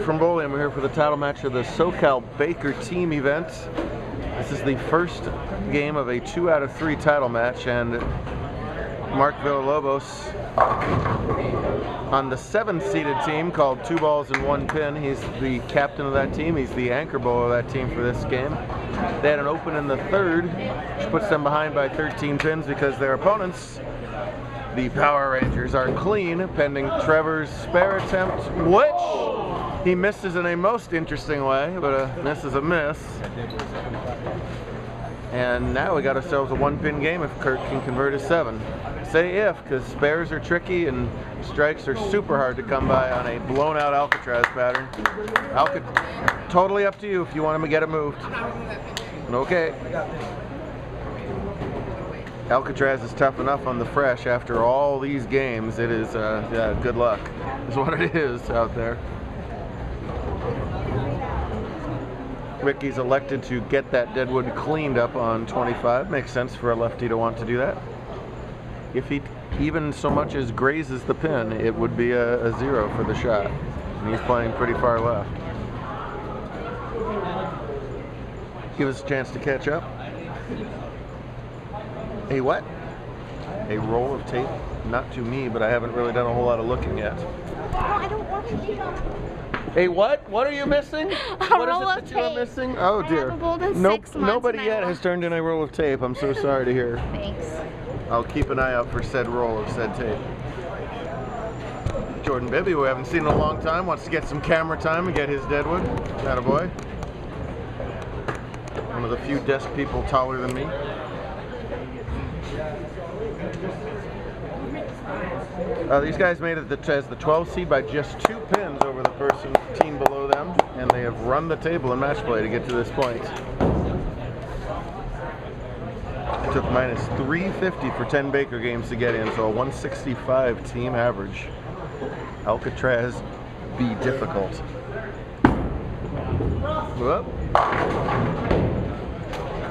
from Bowling. We're here for the title match of the SoCal Baker Team event. This is the first game of a 2 out of 3 title match, and Mark Villalobos on the 7-seeded team called 2 balls and 1 pin. He's the captain of that team. He's the anchor bowler of that team for this game. They had an open in the 3rd, which puts them behind by 13 pins because their opponents, the Power Rangers, are clean, pending Trevor's spare attempt, which he misses in a most interesting way, but a miss is a miss. And now we got ourselves a 1-pin game if Kurt can convert a 7. Say if, because spares are tricky and strikes are super hard to come by on a blown-out Alcatraz pattern. Totally up to you if you want him to get it moved. Okay. Alcatraz is tough enough on the fresh after all these games. It is, yeah, good luck is what it is out there. Ricky's elected to get that deadwood cleaned up on 25. Makes sense for a lefty to want to do that. If he even so much as grazes the pin, it would be a 0 for the shot. And he's playing pretty far left. Give us a chance to catch up. A what? A roll of tape? Not to me, but I haven't really done a whole lot of looking yet. No, I don't want to. A what? What are you missing? What is it that you are missing? Oh dear. Nope, nobody yet has turned in a roll of tape. I'm so sorry to hear. Thanks. I'll keep an eye out for said roll of said tape. Jordan Bibby, who we haven't seen in a long time, wants to get some camera time and get his deadwood. Attaboy. One of the few desk people taller than me. These guys made it as the 12 seed by just 2 pins over the team below them, and they have run the table in match play to get to this point. It took minus 350 for 10 Baker games to get in, so a 165 team average. Alcatraz be difficult. Whoop.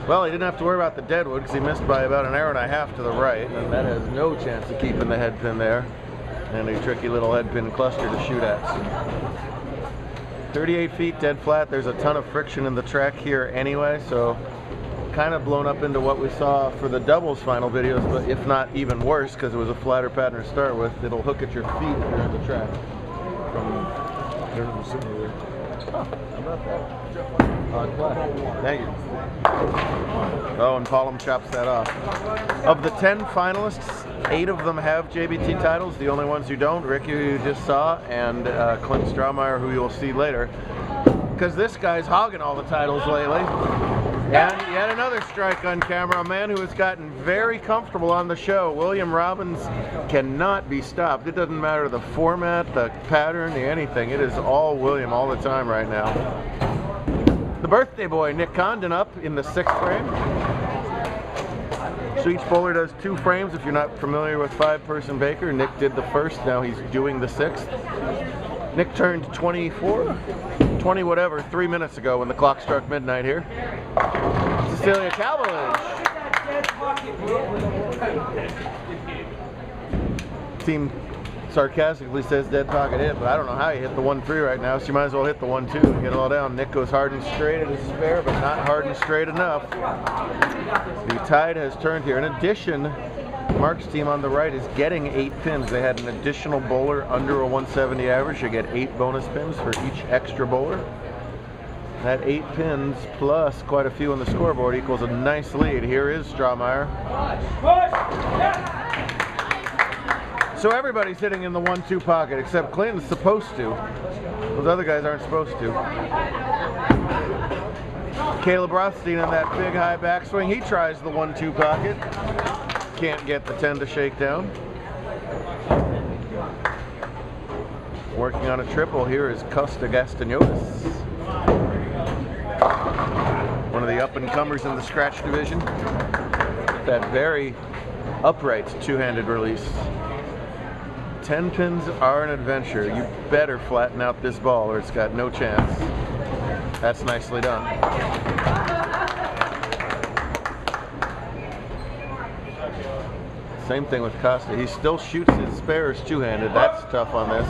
Well, he didn't have to worry about the deadwood because he missed by about 1.5 hours to the right, and that has no chance of keeping the head pin there. And a tricky little head pin cluster to shoot at. 38 feet dead flat. There's a ton of friction in the track here anyway, so kind of blown up into what we saw for the doubles final videos, but if not even worse because it was a flatter pattern to start with. It'll hook at your feet if you're at the track. Oh, how about that? On play. Thank you. Oh, and Paulum chops that off. Of the 10 finalists, 8 of them have JBT titles. The only ones who don't, Ricky, who you just saw, and Clint Straumeyer, who you'll see later. Because this guy's hogging all the titles lately. And yet another strike on camera, a man who has gotten very comfortable on the show. William Robbins cannot be stopped. It doesn't matter the format, the pattern, the anything. It is all William all the time right now. The birthday boy, Nick Condon, up in the 6th frame. So each bowler does 2 frames. If you're not familiar with 5-person Baker, Nick did the 1st, now he's doing the 6th. Nick turned 24, 20 whatever, 3 minutes ago when the clock struck midnight here. Cecilia Cavalage. Team sarcastically says dead pocket hit, but I don't know how you hit the 1-3 right now, so you might as well hit the 1-2 and get it all down. Nick goes hard and straight at his spare, but not hard and straight enough. The tide has turned here. In addition, Mark's team on the right is getting 8 pins. They had an additional bowler under a 170 average. You get 8 bonus pins for each extra bowler. That 8 pins plus quite a few on the scoreboard equals a nice lead. Here is Straumeyer. So everybody's hitting in the 1-2 pocket except Clinton's supposed to. Those other guys aren't supposed to. Caleb Rothstein in that big high backswing. He tries the 1-2 pocket. Can't get the 10 to shake down. Working on a triple here is Costa Gastañotis. One of the up-and-comers in the scratch division. That very upright 2-handed release. 10 pins are an adventure. You better flatten out this ball or it's got no chance. That's nicely done. Same thing with Costa. He still shoots his spares 2-handed. That's tough on this.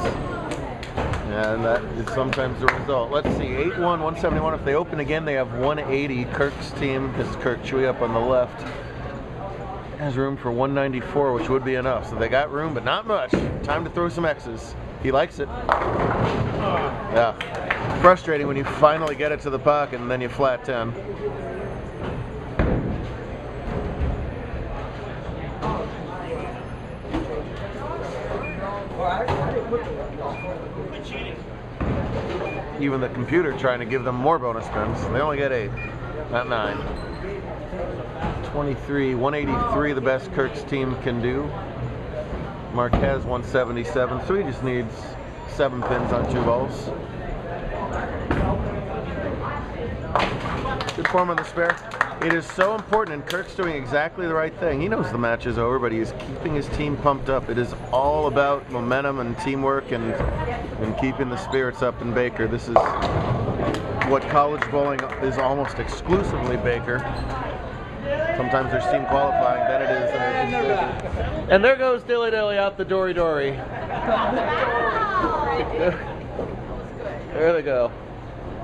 And that is sometimes the result. Let's see, 8-1, 171. If they open again, they have 180. Kirk's team, this is Kirk Chewy up on the left, has room for 194, which would be enough. So they got room, but not much. Time to throw some X's. He likes it. Yeah. Frustrating when you finally get it to the pocket and then you flat 10. Even the computer trying to give them more bonus spins. They only get 8, not 9. 23, 183, the best Kirk's team can do. Marquez 177, so he just needs 7 pins on 2 balls. Good form on the spare. It is so important, and Kirk's doing exactly the right thing. He knows the match is over, but he is keeping his team pumped up. It is all about momentum and teamwork and keeping the spirits up in Baker. This is what college bowling is almost exclusively Baker. Sometimes there's team qualifying, then it is. And there goes Dilly Dilly out the Dory Dory. There they go.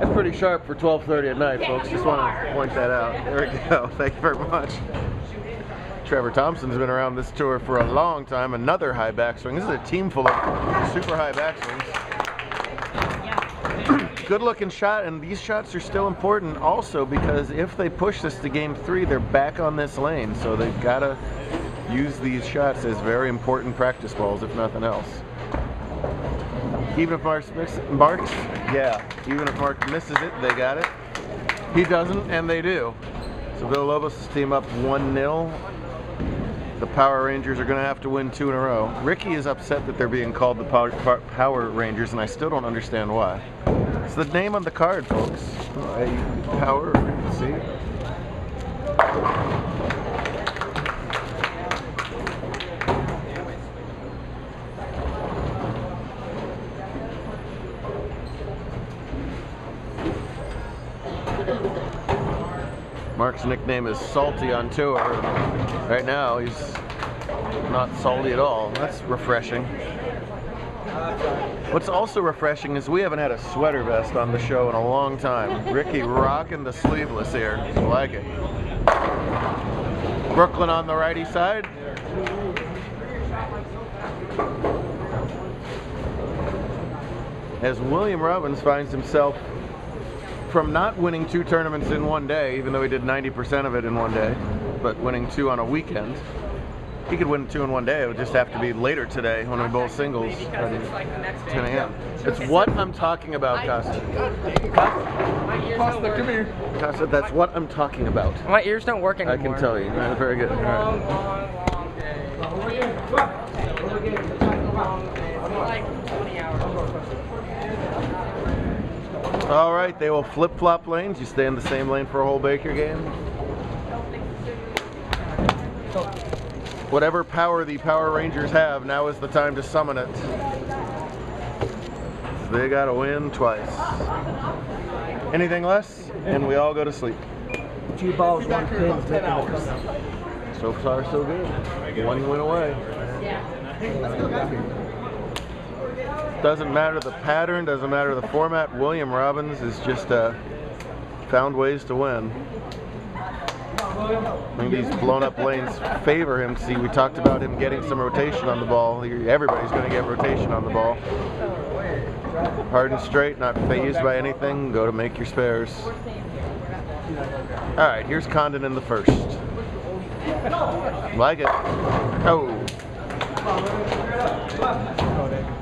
That's pretty sharp for 12:30 at night, folks. Just want to point that out. There we go. Thank you very much. Trevor Thompson's been around this tour for a long time. Another high backswing. This is a team full of super high backswings. Good looking shot, and these shots are still important also because if they push this to game 3, they're back on this lane. So they've got to use these shots as very important practice balls, if nothing else. Even if Mark misses it, they got it. He doesn't, and they do. So Villalobos' team up 1-0. The Power Rangers are going to have to win 2 in a row. Ricky is upset that they're being called the Power Rangers, and I still don't understand why. It's the name on the card, folks. Power, see? Mark's nickname is Salty on tour. Right now, he's not salty at all. That's refreshing. What's also refreshing is we haven't had a sweater vest on the show in a long time. Ricky rocking the sleeveless here. I like it. Brooklyn on the righty side. As William Robbins finds himself from not winning 2 tournaments in one day, even though he did 90% of it in one day, but winning 2 on a weekend. He could win 2 in one day. It would just have to be later today when we bowl singles at 10 a.m. It's what I'm talking about, Costa. Costa, come here. Costa, that's what I'm talking about. My ears don't work anymore. I can tell you. Very good. All right. All right, they will flip-flop lanes. You stay in the same lane for a whole Baker game. Whatever power the Power Rangers have, now is the time to summon it. They got to win twice. Anything less, and we all go to sleep. 2 balls, 1 pin. So far, so good. 1 win away. Doesn't matter the pattern, doesn't matter the format. William Robbins is just found ways to win. I think these blown up lanes favor him. See, we talked about him getting some rotation on the ball. Everybody's going to get rotation on the ball. Hard and straight, not phased by anything. Go to make your spares. All right, here's Condon in the first. Like it. Oh.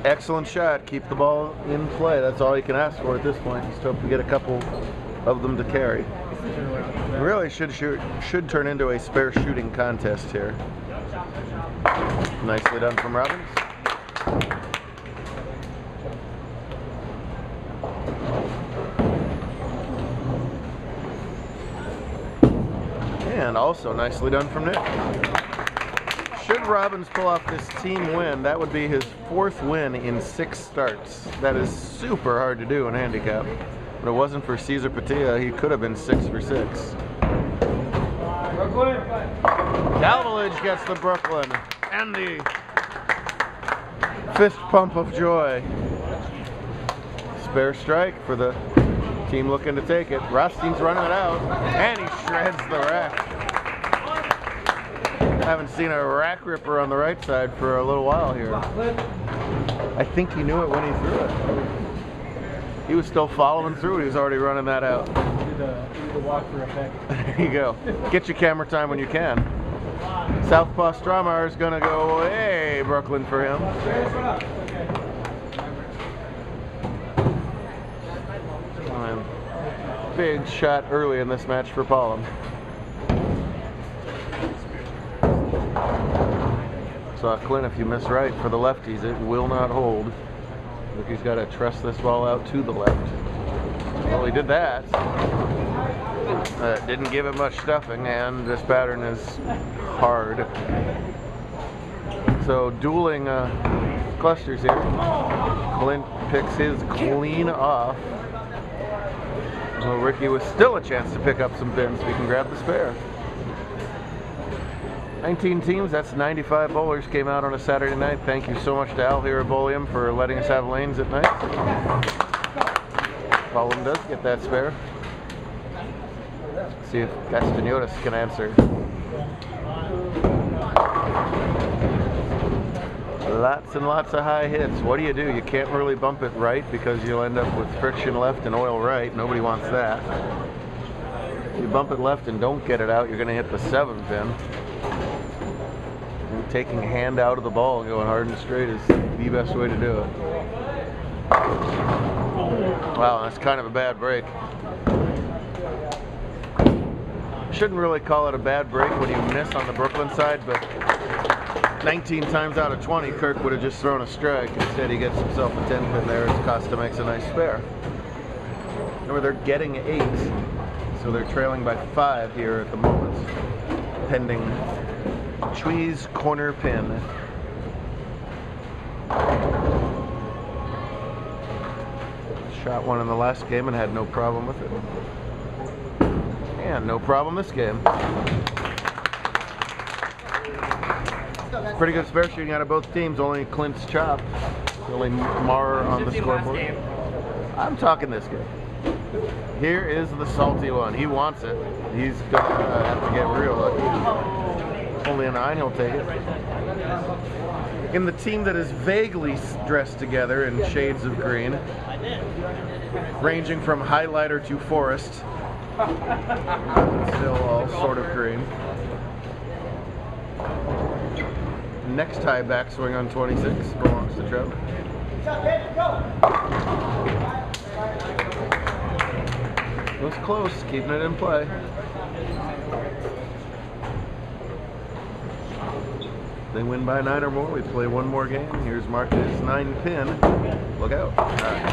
Excellent shot. Keep the ball in play. That's all you can ask for at this point. Just hope we get a couple of them to carry. Really should turn into a spare shooting contest here. Nicely done from Robbins. And also nicely done from Nick. Should Robbins pull off this team win, that would be his 4th win in 6 starts. That is super hard to do in handicap. But it wasn't for Cesar Patia, he could have been 6 for 6. Dalvillage gets the Brooklyn and the fist pump of joy. spare strike for the team looking to take it. Rostein's running it out, and he shreds the rack. I haven't seen a rack ripper on the right side for a little while here. I think he knew it when he threw it. He was still following through. He was already running that out. Do the walk for effect. There you go. Get your camera time when you can. Southpaw Strawmeyer is going to go, hey, Brooklyn for him. And big shot early in this match for Paulum. So Clint, if you miss right for the lefties, it will not hold. Look, he's got to trust this ball out to the left. Well, he did that. Didn't give it much stuffing, and this pattern is hard. So dueling clusters here. Clint picks his clean off. Well, Ricky with still a chance to pick up some pins. We can grab the spare. 19 teams, that's 95 bowlers came out on a Saturday night. Thank you so much to Al here at Bowlium for letting us have lanes at night. Paulum does get that spare. See if Castaniotis can answer. Lots and lots of high hits. What do? You can't really bump it right because you'll end up with friction left and oil right. Nobody wants that. If you bump it left and don't get it out, you're going to hit the 7 pin. And taking hand out of the ball and going hard and straight is the best way to do it. Wow, that's kind of a bad break. Shouldn't really call it a bad break when you miss on the Brooklyn side, but 19 times out of 20, Kirk would have just thrown a strike. Instead, he gets himself a 10 pin there as Costa makes a nice spare. Remember, they're getting 8, so they're trailing by 5 here at the moment, pending Chui's corner pin. Shot one in the last game and had no problem with it. And no problem this game. Pretty good spare shooting out of both teams, only Clint's chopped. Only Mar on the scoreboard. I'm talking this game. Here is the salty one. He wants it. He's gonna have to get real lucky. Only a 9, he'll take it. In the team that is vaguely dressed together in shades of green, ranging from highlighter to forest, still all sort of green. Next high backswing on 26 belongs to Trevor. It was close, keeping it in play. They win by 9 or more, we play one more game. Here's Marcus 9 pin. Look out. All right.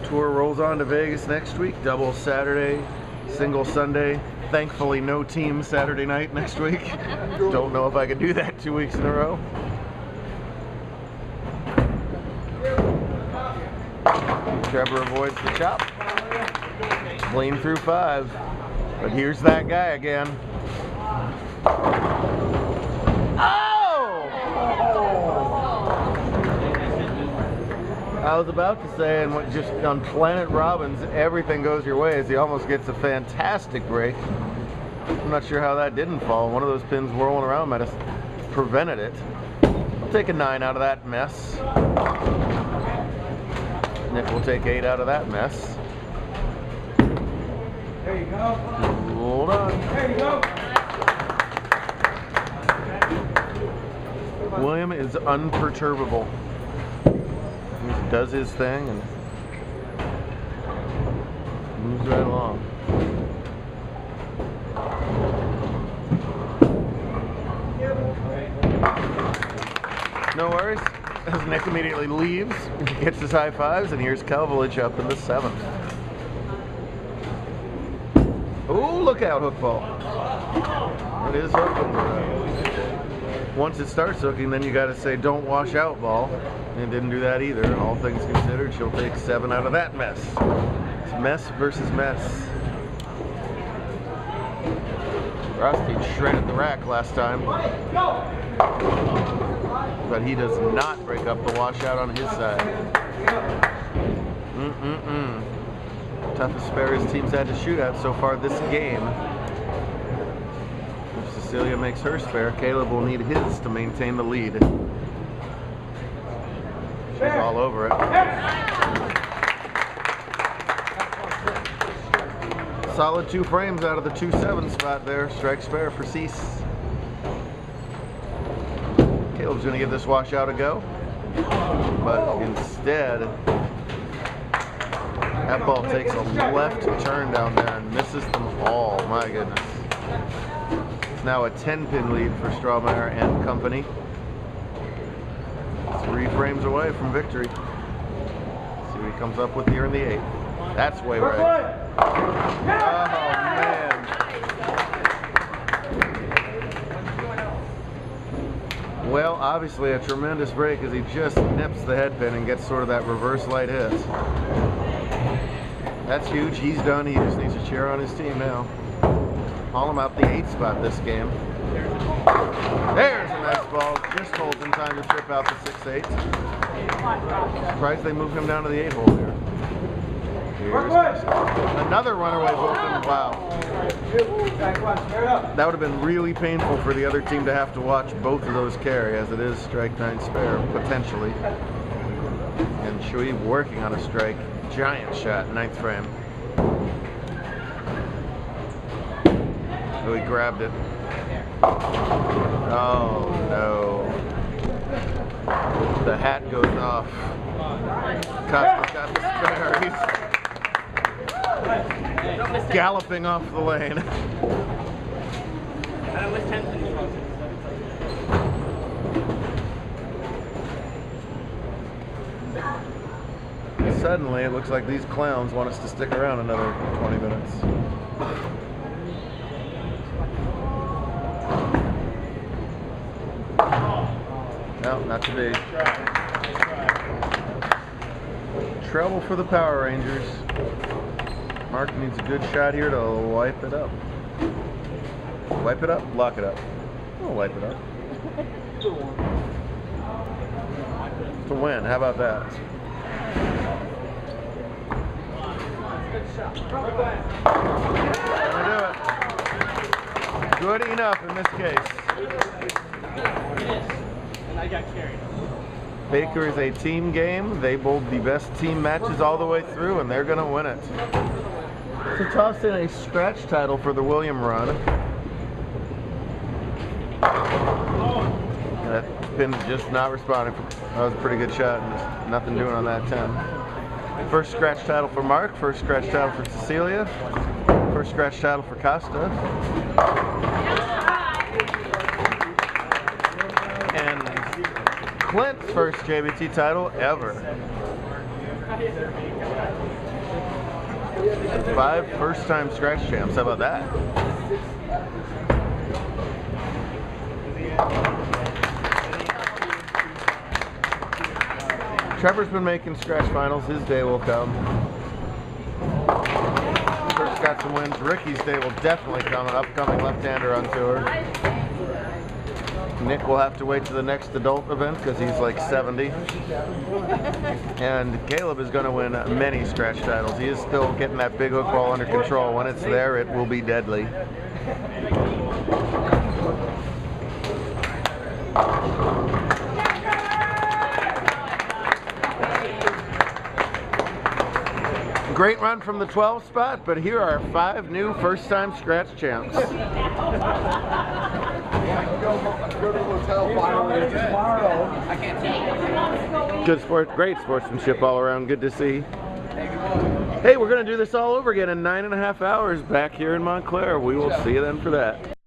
Tour rolls on to Vegas next week. Double Saturday, single Sunday. Thankfully, no team Saturday night next week. Don't know if I can do that 2 weeks in a row. Trevor avoids the chop. Clean through 5. But here's that guy again. Oh! I was about to say, and just on Planet Robbins, everything goes your way, as he almost gets a fantastic break. I'm not sure how that didn't fall. One of those pins whirling around might have prevented it. I'll take a 9 out of that mess. Nick will take 8 out of that mess. There you go. Hold on. There you go. William is unperturbable. He does his thing and moves right along. No worries. As Nick immediately leaves, gets his high fives, and here's Calvillage up in the 7th. Oh, look out, hook ball. It is hooking. Once it starts hooking, then you got to say, don't wash out, ball. And it didn't do that either. All things considered, she'll take 7 out of that mess. It's mess versus mess. Rostein shredded the rack last time. But he does not break up the washout on his side. Toughest spare his team's had to shoot at so far this game. If Cecilia makes her spare, Caleb will need his to maintain the lead. She's all over it. Solid 2 frames out of the 2-7 spot there. Strike spare for Cease. Caleb's going to give this washout a go, but instead, that ball takes a left turn down there and misses them all. My goodness. It's now a 10-pin lead for Strawmeyer and company. 3 frames away from victory. See what he comes up with here in the 8th. That's way right. Oh, man. Well, obviously a tremendous break as he just nips the head pin and gets sort of that reverse light hit. That's huge. He's done. He just needs a cheer on his team now. Haul him out the 8th spot this game. There's a nice ball. Just holds in time to trip out the 6-8. Surprised they moved him down to the 8 hole here. Another runaway bullpen. Wow. That would have been really painful for the other team to have to watch both of those carry, as it is strike 9 spare, potentially. And Shui working on a strike. Giant shot, 9th frame. Oh, he grabbed it. Oh, no. The hat goes off. Costa's got the spare. He's galloping off the lane. Suddenly, it looks like these clowns want us to stick around another 20 minutes. No, not to be. Trouble for the Power Rangers. Mark needs a good shot here to wipe it up. Wipe it up? Lock it up. We'll wipe it up. To win. How about that? Gonna do it. Good enough in this case. And I got carried. Baker is a team game. They bowled the best team matches all the way through, and they're going to win it. So toss in a scratch title for the William run. That pin's just not responding. That was a pretty good shot, and there's nothing doing on that 10. First scratch title for Mark, first scratch title for Cecilia, first scratch title for Costa. And Clint's first JBT title ever. 5 first-time scratch champs. How about that? Trevor's been making scratch finals. His day will come. Kurt's got some wins. Ricky's day will definitely come. An upcoming left-hander on tour. Nick will have to wait to the next adult event because he's like 70. And Caleb is going to win many scratch titles. He is still getting that big hook ball under control. When it's there, it will be deadly. Great run from the 12 spot, but here are 5 new first-time scratch champs. Good sport, great sportsmanship all around. Good to see. Hey, we're going to do this all over again in 9.5 hours back here in Montclair. We will see you then for that.